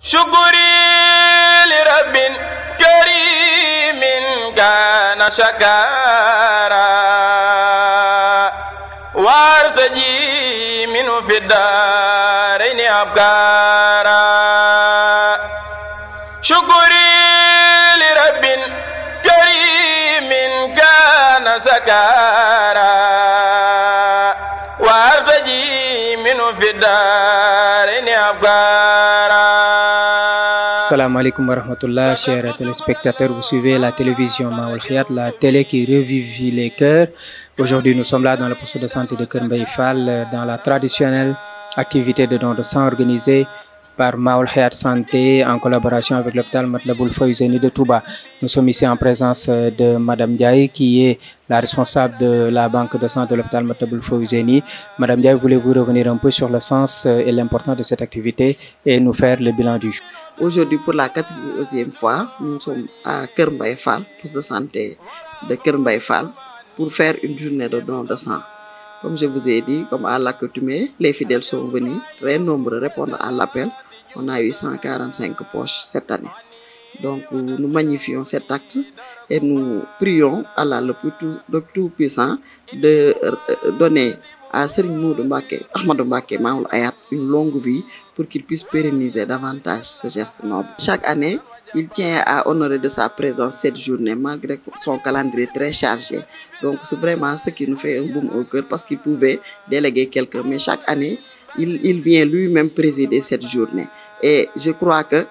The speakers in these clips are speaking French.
شكري لرب كريم كان شكارا وارتجي منه في الدارين أبكارا شكري لرب كريم كان شكارا وارتجي منه في الدارين أبكارا. Salam alaikum wa rahmatullah, chers téléspectateurs, vous suivez la télévision Maoul Hayat, la télé qui revivit les cœurs. Aujourd'hui, nous sommes là dans le poste de santé de Keur Mbaye Fall, dans la traditionnelle activité de don de sang organisée par Maoul Hayat Santé en collaboration avec l'hôpital Matlaboul Fawzeyni de Touba. Nous sommes ici en présence de Madame Ndiaye, qui est la responsable de la banque de sang de l'hôpital Matlaboul Fawzeyni. Madame Ndiaye, voulez-vous revenir un peu sur le sens et l'importance de cette activité et nous faire le bilan du jour? Aujourd'hui, pour la 4e fois, nous sommes à Keur Mbaye Fall, poste de santé de Keur Mbaye Fall, pour faire une journée de don de sang. Comme je vous ai dit, comme à l'accoutumée, les fidèles sont venus, très nombreux répondre à l'appel. On a eu 145 poches cette année. Donc, nous magnifions cet acte et nous prions Allah le Tout-Puissant de donner à Serigne Modou Mbacké, Ahmadou Mbacké Maoul Hayat une longue vie pour qu'il puisse pérenniser davantage ce geste noble. Chaque année, il tient à honorer de sa présence cette journée malgré son calendrier très chargé. Donc c'est vraiment ce qui nous fait un boum au cœur parce qu'il pouvait déléguer quelqu'un. Mais chaque année, il vient lui-même présider cette journée. Et je crois que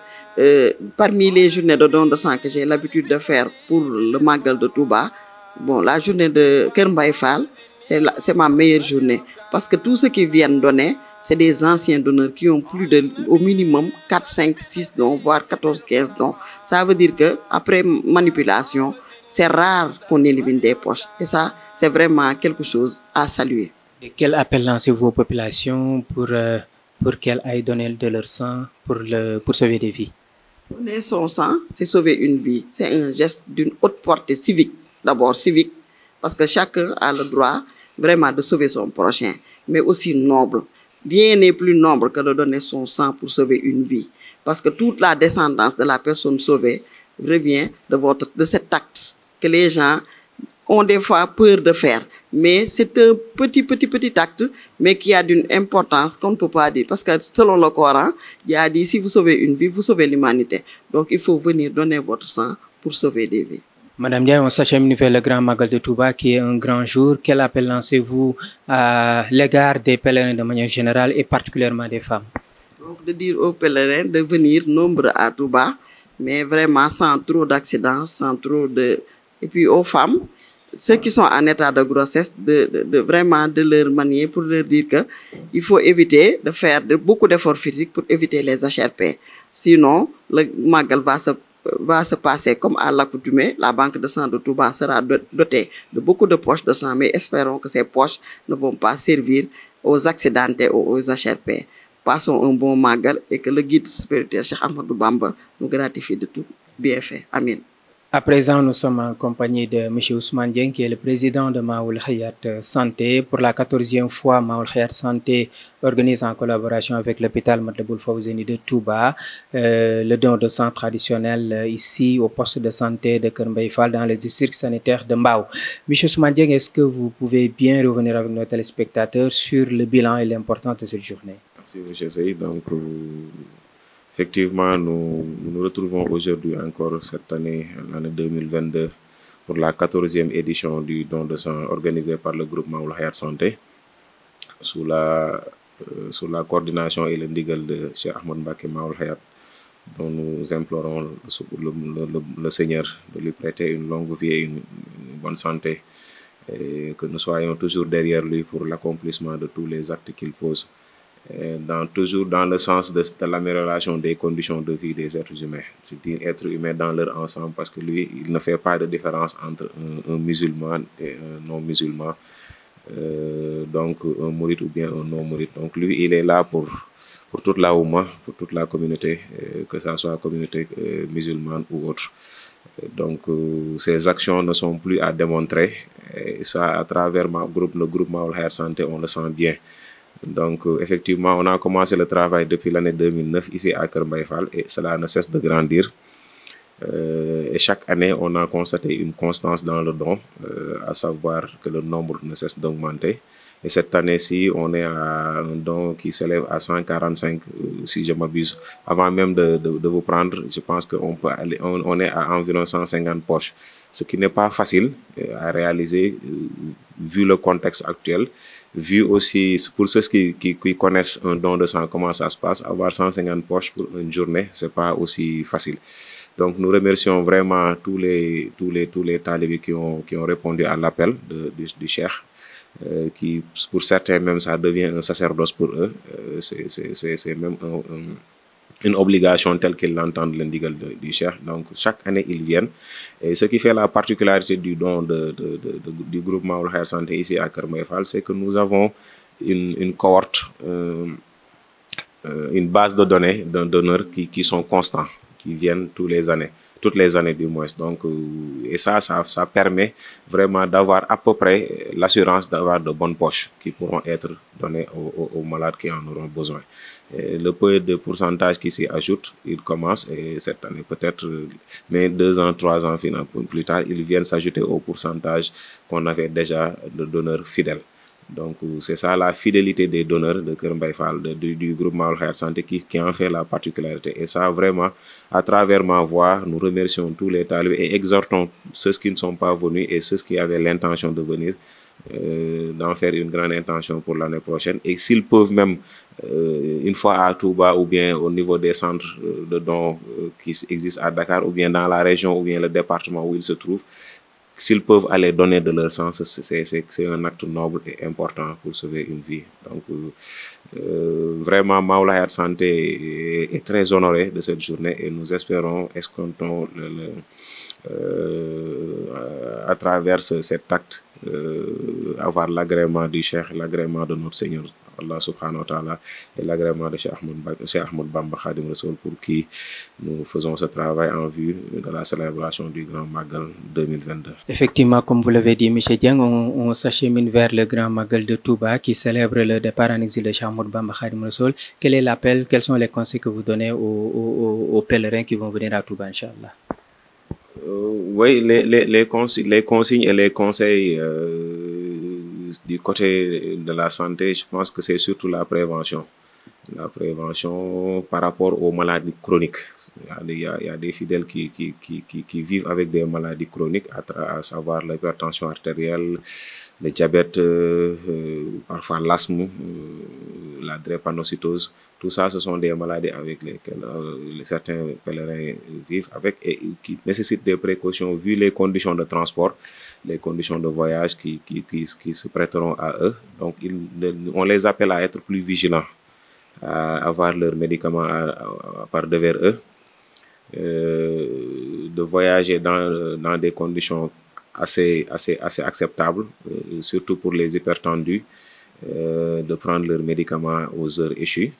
parmi les journées de don de sang que j'ai l'habitude de faire pour le Magal de Touba, bon, la journée de Keur Mbaye Fall, c'est ma meilleure journée. Parce que tous ceux qui viennent donner, c'est des anciens donneurs qui ont plus de, au minimum, 4, 5, 6 dons, voire 14, 15 dons. Ça veut dire qu'après manipulation, c'est rare qu'on élimine des poches. Et ça, c'est vraiment quelque chose à saluer. Et quel appel lancez-vous aux populations pour qu'elles aillent donner de leur sang pour sauver des vies? Donner son sang, c'est sauver une vie. C'est un geste d'une haute portée civique. D'abord civique, parce que chacun a le droit vraiment de sauver son prochain, mais aussi noble. Rien n'est plus noble que de donner son sang pour sauver une vie. Parce que toute la descendance de la personne sauvée revient de cet acte que les gens ont des fois peur de faire. Mais c'est un petit acte, mais qui a d'une importance qu'on ne peut pas dire. Parce que selon le Coran, il y a dit, si vous sauvez une vie, vous sauvez l'humanité. Donc il faut venir donner votre sang pour sauver des vies. Madame Ndiaye, on s'achemine vers le Grand Magal de Touba qui est un grand jour. Quel appel lancez-vous à l'égard des pèlerins de manière générale et particulièrement des femmes? Donc de dire aux pèlerins de venir nombreux à Touba, mais vraiment sans trop d'accidents, sans trop de... Et puis aux femmes, ceux qui sont en état de grossesse, vraiment de leur manier pour leur dire qu'il faut éviter de faire beaucoup d'efforts physiques pour éviter les HRP. Sinon, le Magal va se passer comme à l'accoutumée. La banque de sang de Touba sera dotée de beaucoup de poches de sang, mais espérons que ces poches ne vont pas servir aux accidentés ou aux HRP. Passons un bon Magal et que le guide spirituel Cheikh Ahmadou Bamba nous gratifie de tout bienfait. Amen. À présent, nous sommes en compagnie de M. Ousmane Dieng, qui est le président de Maoul Hayat Santé. Pour la 14e fois, Maoul Hayat Santé organise en collaboration avec l'hôpital Matlaboul Fawzeyni de Touba le don de sang traditionnel ici au poste de santé de Keur Mbaye Fall dans le district sanitaire de Mbao. M. Ousmane Dieng, est-ce que vous pouvez bien revenir avec nos téléspectateurs sur le bilan et l'importance de cette journée? Merci, M. Sey. Donc, effectivement, nous nous retrouvons aujourd'hui encore cette année, l'année 2022, pour la 14e édition du don de sang organisé par le groupe Maoul Hayat Santé, sous la coordination et le ndigal de Cheikh Ahmadou Mbacké Maoul Hayat, dont nous implorons le Seigneur de lui prêter une longue vie et une bonne santé, et que nous soyons toujours derrière lui pour l'accomplissement de tous les actes qu'il pose. Toujours dans le sens de l'amélioration des conditions de vie des êtres humains. Je dis êtres humains dans leur ensemble parce que lui, il ne fait pas de différence entre un musulman et un non-musulman, donc un mouride ou bien un non-mouride. Donc lui, il est là pour toute la Oumma, pour toute la communauté, que ce soit communauté musulmane ou autre. Donc ces actions ne sont plus à démontrer, et ça à travers le groupe Maoul Hayat Santé, on le sent bien. Donc, effectivement, on a commencé le travail depuis l'année 2009 ici à Kër Mbaye Fall et cela ne cesse de grandir. Et chaque année, on a constaté une constance dans le don, à savoir que le nombre ne cesse d'augmenter. Et cette année-ci, on est à un don qui s'élève à 145, si je m'abuse. Avant même de vous prendre, je pense on est à environ 150 poches, ce qui n'est pas facile à réaliser vu le contexte actuel. Vu aussi, pour ceux qui connaissent un don de sang, comment ça se passe, avoir 150 poches pour une journée, c'est pas aussi facile. Donc, nous remercions vraiment tous les talibés qui ont répondu à l'appel du cheikh, qui, pour certains même, ça devient un sacerdoce pour eux. C'est même une obligation telle qu'ils l'entendent l'indigal du cheikh. Donc, chaque année, ils viennent. Et ce qui fait la particularité du don du groupe Maoul Khayr Santé ici à Kër Mbaye Fall, c'est que nous avons une cohorte, une base de données d'un donneur qui sont constants, qui viennent toutes les années du moins. Donc, et ça permet vraiment d'avoir à peu près l'assurance d'avoir de bonnes poches qui pourront être données aux malades qui en auront besoin. Et le peu de pourcentage qui s'y ajoute, il commence, et cette année peut-être, mais 2 ans, 3 ans plus tard, ils viennent s'ajouter au pourcentage qu'on avait déjà de donneurs fidèles. Donc, c'est ça la fidélité des donneurs de Kër Mbaye Fall, du groupe Maoul Khayr Santé qui en fait la particularité. Et ça, vraiment, à travers ma voix, nous remercions tous les talibés et exhortons ceux qui ne sont pas venus et ceux qui avaient l'intention de venir, d'en faire une grande intention pour l'année prochaine. Et s'ils peuvent même, une fois à Touba ou bien au niveau des centres de dons qui existent à Dakar ou bien dans la région ou bien le département où ils se trouvent, s'ils peuvent aller donner de leur sang, c'est un acte noble et important pour sauver une vie. Donc, vraiment, Maoul Khayr Santé est très honoré de cette journée et nous espérons, escomptons à travers cet acte, avoir l'agrément du cheikh, l'agrément de notre Seigneur Allah subhanahu wa ta'ala et l'agrément de Cheikh Ahmed Bamba Khadim Rassoul, pour qui nous faisons ce travail en vue de la célébration du Grand Magal 2022. Effectivement, comme vous l'avez dit, M. Dieng, on s'achemine vers le Grand Magal de Touba qui célèbre le départ en exil de Cheikh Ahmed Bamba Khadim Rassoul. Quel est l'appel, quels sont les conseils que vous donnez aux pèlerins qui vont venir à Touba, Inch'Allah? Oui, les consignes et les conseils du côté de la santé, je pense que c'est surtout la prévention. La prévention par rapport aux maladies chroniques. Il y a des fidèles qui vivent avec des maladies chroniques, à savoir l'hypertension artérielle, le diabète, parfois l'asthme, la drépanocytose. Tout ça, ce sont des maladies avec lesquelles certains pèlerins vivent avec et qui nécessitent des précautions vu les conditions de transport, les conditions de voyage qui se prêteront à eux. Donc, on les appelle à être plus vigilants, à avoir leurs médicaments par devers eux, de voyager dans des conditions assez acceptables, surtout pour les hypertendus, de prendre leurs médicaments aux heures échues.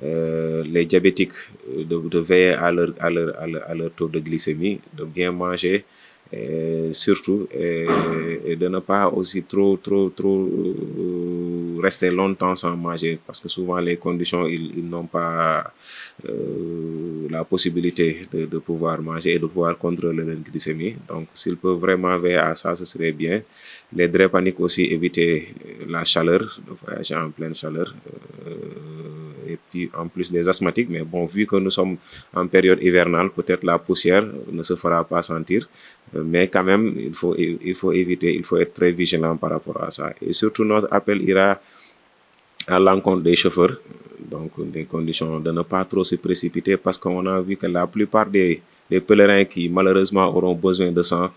Les diabétiques, de veiller à leur taux de glycémie, de bien manger, surtout, et de ne pas aussi trop rester longtemps sans manger, parce que souvent les conditions, ils n'ont pas la possibilité de pouvoir manger et de pouvoir contrôler leur glycémie. Donc, s'ils peuvent vraiment veiller à ça, ce serait bien. Les drépaniques aussi, éviter la chaleur, de voyager en pleine chaleur. Et puis en plus des asthmatiques, mais bon, vu que nous sommes en période hivernale, peut-être la poussière ne se fera pas sentir, mais quand même, il faut éviter, il faut être très vigilant par rapport à ça. Et surtout, notre appel ira à l'encontre des chauffeurs, donc des conditions de ne pas trop se précipiter, parce qu'on a vu que la plupart des pèlerins qui malheureusement auront besoin de sang,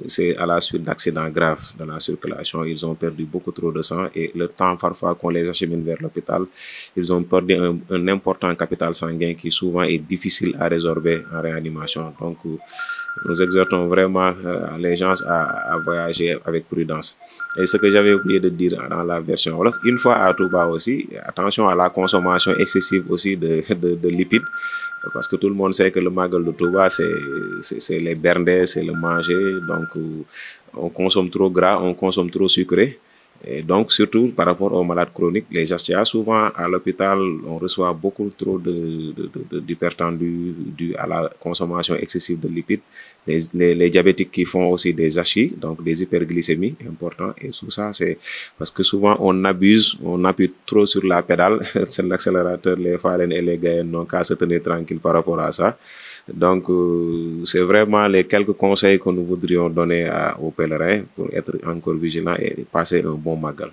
c'est à la suite d'accidents graves dans la circulation. Ils ont perdu beaucoup trop de sang et le temps parfois qu'on les achemine vers l'hôpital, ils ont perdu un important capital sanguin qui souvent est difficile à résorber en réanimation. Donc nous exhortons vraiment les gens à voyager avec prudence. Et ce que j'avais oublié de dire dans la version Wolof, une fois à Touba aussi, attention à la consommation excessive aussi de lipides, parce que tout le monde sait que le Magal de Touba, c'est les berndes, c'est le manger, donc on consomme trop gras, on consomme trop sucré, Et donc, surtout par rapport aux malades chroniques, les gestes, souvent à l'hôpital, on reçoit beaucoup trop d'hypertendus dû à la consommation excessive de lipides. Les diabétiques qui font aussi des HI, donc des hyperglycémies importants. Et tout ça, c'est parce que souvent on abuse, on appuie trop sur la pédale, c'est l'accélérateur, les phares et les gaïens n'ont qu'à se tenir tranquille par rapport à ça. Donc, c'est vraiment les quelques conseils que nous voudrions donner aux pèlerins pour être encore vigilants et passer un bon magal.